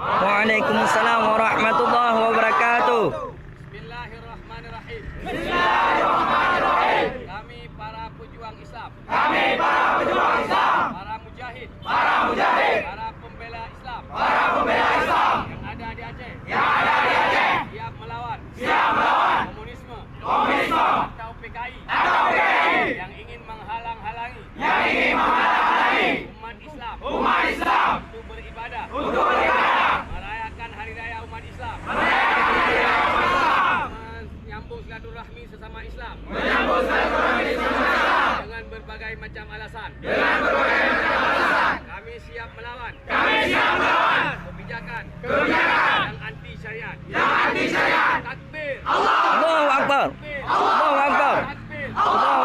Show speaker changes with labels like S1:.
S1: Waalaikumsalam warahmatullahi wabarakatuh.
S2: Bismillahirrahmanirrahim. Kami para pejuang Islam. Para mujahid. Para pembela Islam. Yang ada di Aceh. Siap melawan. Komunisme. Atau PKI. Yang ingin menghalang-halangi. Umat Islam. Untuk beribadah. Merayakan hari raya umat Islam. Menyambung silaturahmi sesama Islam. Dengan berbagai macam alasan. Kami siap melawan. Kebijakan. Yang anti syariat. Takbir.
S1: Allahu Akbar. Allahu Akbar.
S2: Takbir.
S1: Allahu